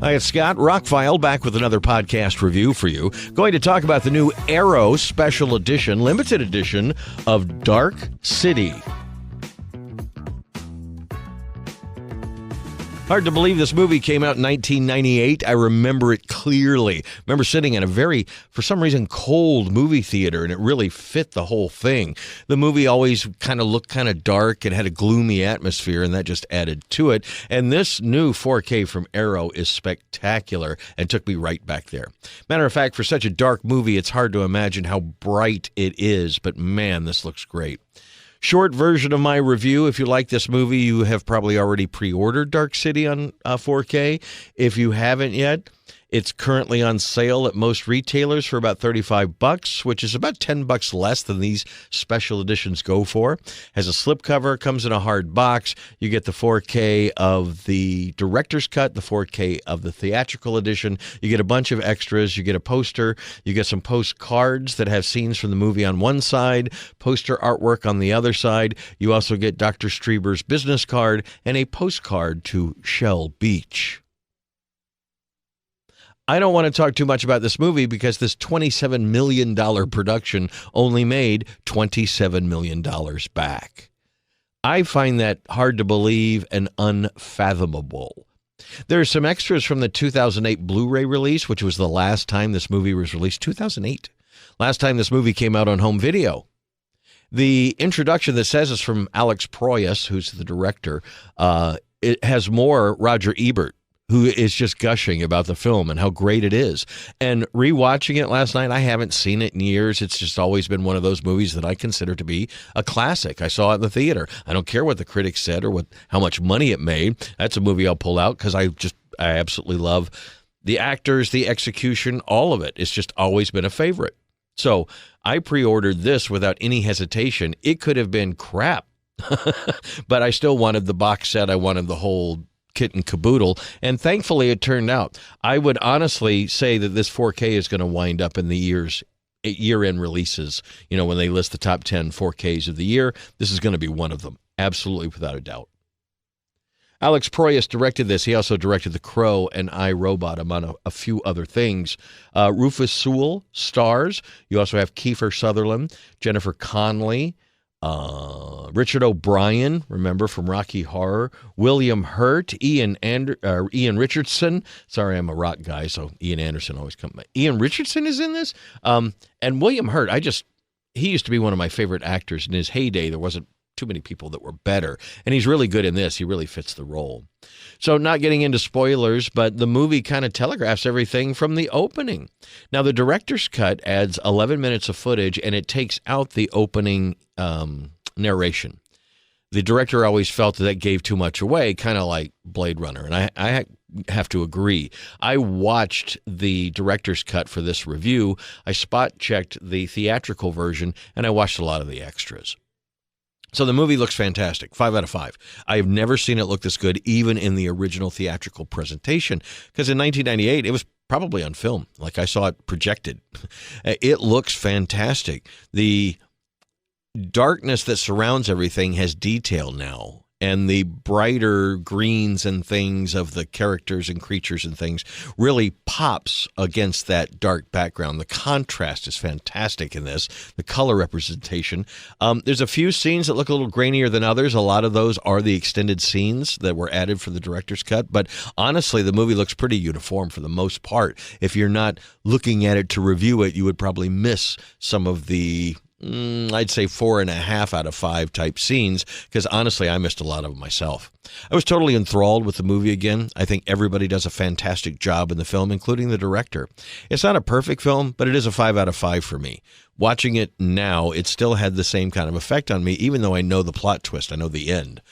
Hi, it's Scott. ROCKFILE back with another podcast review for you. Going to talk about the new Arrow Special Edition, limited edition of Dark City. Hard to believe this movie came out in 1998. I remember it clearly. Remember sitting in a very, for some reason, cold movie theater, and it really fit the whole thing. The movie always kind of looked kind of dark and had a gloomy atmosphere, and that just added to it. And this new 4K from Arrow is spectacular and took me right back there. Matter of fact, for such a dark movie, it's hard to imagine how bright it is, but man, this looks great. Short version of my review. If you like this movie, you have probably already pre-ordered Dark City on 4K. If you haven't yet, it's currently on sale at most retailers for about $35, which is about $10 less than these special editions go for. Has a slipcover, comes in a hard box. You get the 4K of the director's cut, the 4K of the theatrical edition. You get a bunch of extras. You get a poster. You get some postcards that have scenes from the movie on one side, poster artwork on the other side. You also get Dr. Strieber's business card and a postcard to Shell Beach. I don't want to talk too much about this movie because this $27 million production only made $27 million back. I find that hard to believe and unfathomable. There are some extras from the 2008 Blu-ray release, which was the last time this movie was released, 2008. Last time this movie came out on home video. The introduction that says it's from Alex Proyas, who's the director, it has more Roger Ebert, who is just gushing about the film and how great it is. And rewatching it last night, I haven't seen it in years. It's just always been one of those movies that I consider to be a classic. I saw it in the theater. I don't care what the critics said or how much money it made. That's a movie I'll pull out because I absolutely love the actors, the execution, all of it. It's just always been a favorite. So I pre-ordered this without any hesitation. It could have been crap, but I still wanted the box set. I wanted the whole kit and caboodle, and thankfully it turned out. I would honestly say that this 4K is going to wind up in the year-end releases. You know, when they list the top 10 4Ks of the year, this is going to be one of them, absolutely without a doubt. Alex Proyas directed this. He also directed The Crow and I, Robot, among a few other things. Rufus Sewell stars. You also have Kiefer Sutherland, Jennifer Connelly, Richard O'Brien, remember from Rocky Horror, William Hurt, Ian Richardson. Sorry, I'm a rock guy, so Ian Anderson always comes. Ian Richardson is in this, and William Hurt. He used to be one of my favorite actors in his heyday. There wasn't too many people that were better, and he's really good in this. He really fits the role. So not getting into spoilers, but the movie kind of telegraphs everything from the opening. Now, the director's cut adds 11 minutes of footage, and it takes out the opening narration. The director always felt that gave too much away, kind of like Blade Runner, and I have to agree. I watched the director's cut for this review. I spot-checked the theatrical version, and I watched a lot of the extras. So the movie looks fantastic, 5 out of 5. I have never seen it look this good, even in the original theatrical presentation, because in 1998, it was probably on film. Like I saw it projected. It looks fantastic. The darkness that surrounds everything has detail now, and the brighter greens and things of the characters and creatures and things really pops against that dark background. The contrast is fantastic in this, the color representation. There's a few scenes that look a little grainier than others. A lot of those are the extended scenes that were added for the director's cut, but honestly, the movie looks pretty uniform for the most part. If you're not looking at it to review it, you would probably miss some of the I'd say 4.5 out of 5 type scenes, because honestly, I missed a lot of them myself. I was totally enthralled with the movie again. I think everybody does a fantastic job in the film, including the director. It's not a perfect film, but it is a 5 out of 5 for me. Watching it now, it still had the same kind of effect on me, even though I know the plot twist, I know the end.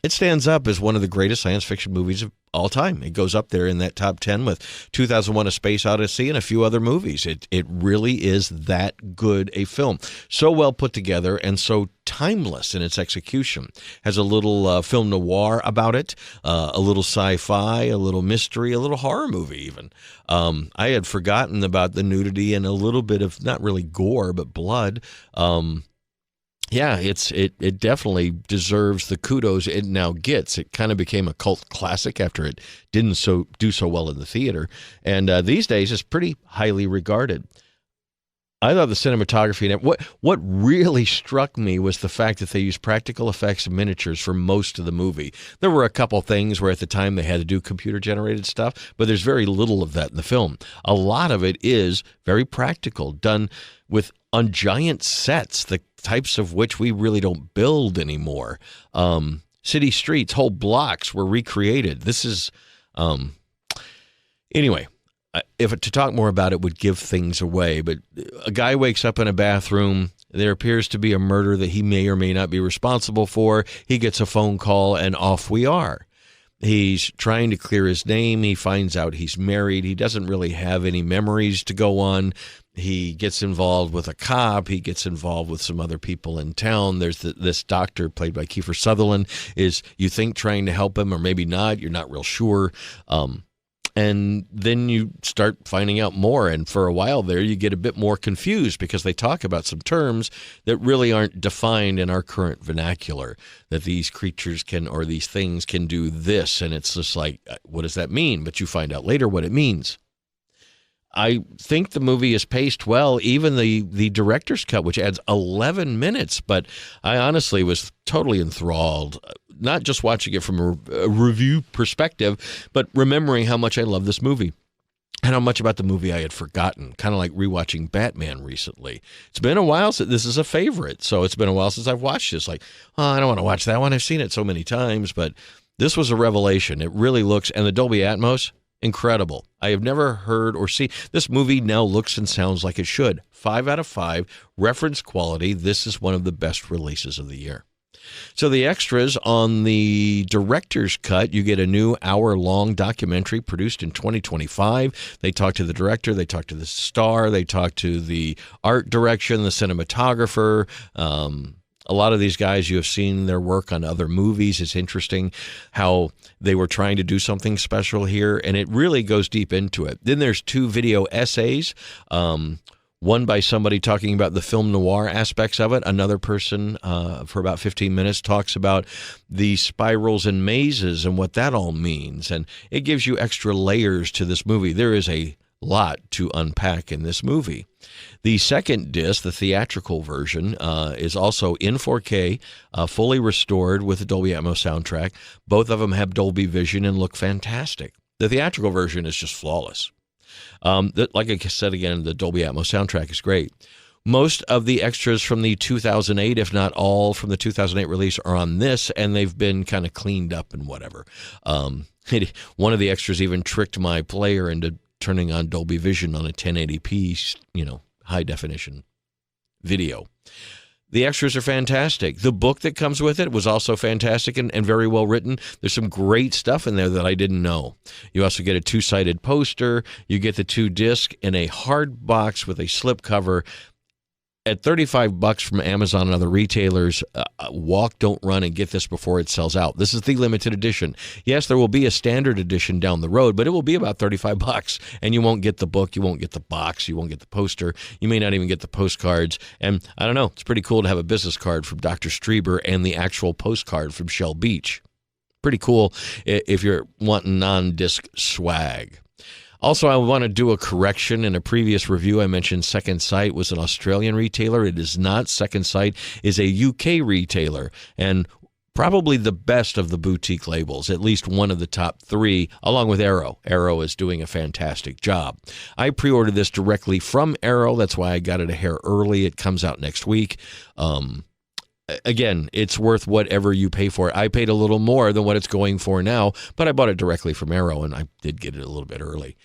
It stands up as one of the greatest science fiction movies of all time. It goes up there in that top 10 with 2001: A Space Odyssey and a few other movies. It really is that good a film. So well put together and so timeless in its execution. Has a little film noir about it, a little sci-fi, a little mystery, a little horror movie even. I had forgotten about the nudity and a little bit of, not really gore, but blood. Yeah, it definitely deserves the kudos it now gets. It kind of became a cult classic after it didn't do so well in the theater, and these days it's pretty highly regarded. I thought the cinematography and what really struck me was the fact that they used practical effects and miniatures for most of the movie. There were a couple things where at the time they had to do computer generated stuff, but there's very little of that in the film. A lot of it is very practical, done on giant sets, the types of which we really don't build anymore. City streets, whole blocks were recreated. This is anyway. If to talk more about it would give things away, but a guy wakes up in a bathroom. There appears to be a murder that he may or may not be responsible for. He gets a phone call, and off we are. He's trying to clear his name. He finds out he's married. He doesn't really have any memories to go on. He gets involved with a cop. He gets involved with some other people in town. There's this doctor played by Kiefer Sutherland is, you think, trying to help him, or maybe not. You're not real sure. And then you start finding out more. And for a while there, you get a bit more confused because they talk about some terms that really aren't defined in our current vernacular, that these creatures can, or these things can do this. And it's just like, what does that mean? But you find out later what it means. I think the movie is paced well, even the director's cut, which adds 11 minutes. But I honestly was totally enthralled, not just watching it from a review perspective, but remembering how much I love this movie and how much about the movie I had forgotten, kind of like rewatching Batman recently. It's been a while since this is a favorite, so it's been a while since I've watched this. Like, oh, I don't want to watch that one. I've seen it so many times, but this was a revelation. It really looks, and the Dolby Atmos, incredible. I have never heard or seen. This movie now looks and sounds like it should. 5 out of 5, reference quality. This is one of the best releases of the year. So the extras on the director's cut, you get a new hour-long documentary produced in 2025. They talk to the director, they talk to the star, they talk to the art direction, the cinematographer. A lot of these guys, you have seen their work on other movies. It's interesting how they were trying to do something special here, and it really goes deep into it. Then there's 2 video essays. One by somebody talking about the film noir aspects of it. Another person for about 15 minutes talks about the spirals and mazes and what that all means. And it gives you extra layers to this movie. There is a lot to unpack in this movie. The second disc, the theatrical version, is also in 4K, fully restored with the Dolby Atmos soundtrack. Both of them have Dolby Vision and look fantastic. The theatrical version is just flawless. Like I said again, the Dolby Atmos soundtrack is great. Most of the extras from the 2008, if not all from the 2008 release, are on this, and they've been kind of cleaned up and whatever. One of the extras even tricked my player into turning on Dolby Vision on a 1080p, high definition video. The extras are fantastic. The book that comes with it was also fantastic and very well written. There's some great stuff in there that I didn't know. You also get a 2-sided poster. You get the 2 discs in a hard box with a slip cover. At $35 from Amazon and other retailers, walk, don't run, and get this before it sells out. This is the limited edition. Yes, there will be a standard edition down the road, but it will be about $35, and you won't get the book, you won't get the box, you won't get the poster, you may not even get the postcards. And I don't know, it's pretty cool to have a business card from Dr. Strieber and the actual postcard from Shell Beach. Pretty cool if you're wanting non-disc swag. Also, I want to do a correction. In a previous review, I mentioned Second Sight was an Australian retailer. It is not. Second Sight is a UK retailer, and probably the best of the boutique labels, at least one of the top 3, along with Arrow. Arrow is doing a fantastic job. I pre-ordered this directly from Arrow. That's why I got it a hair early. It comes out next week. Again, it's worth whatever you pay for it. I paid a little more than what it's going for now, but I bought it directly from Arrow, and I did get it a little bit early.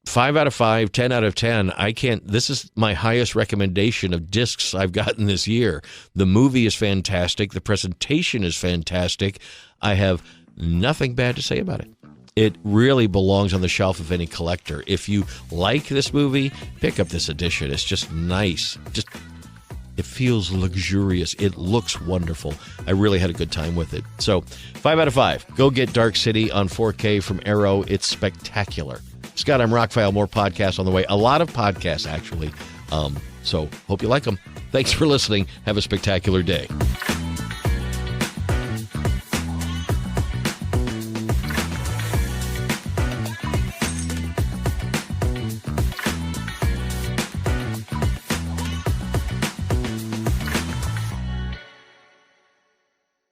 5 out of 5, 10 out of 10. This is my highest recommendation of discs I've gotten this year. The movie is fantastic. The presentation is fantastic. I have nothing bad to say about it. It really belongs on the shelf of any collector. If you like this movie, pick up this edition. It's just nice. It feels luxurious. It looks wonderful. I really had a good time with it. So 5 out of 5. Go get Dark City on 4K from Arrow. It's spectacular. Scott, I'm ROCKFILE. More podcasts on the way. A lot of podcasts, actually. So hope you like them. Thanks for listening. Have a spectacular day.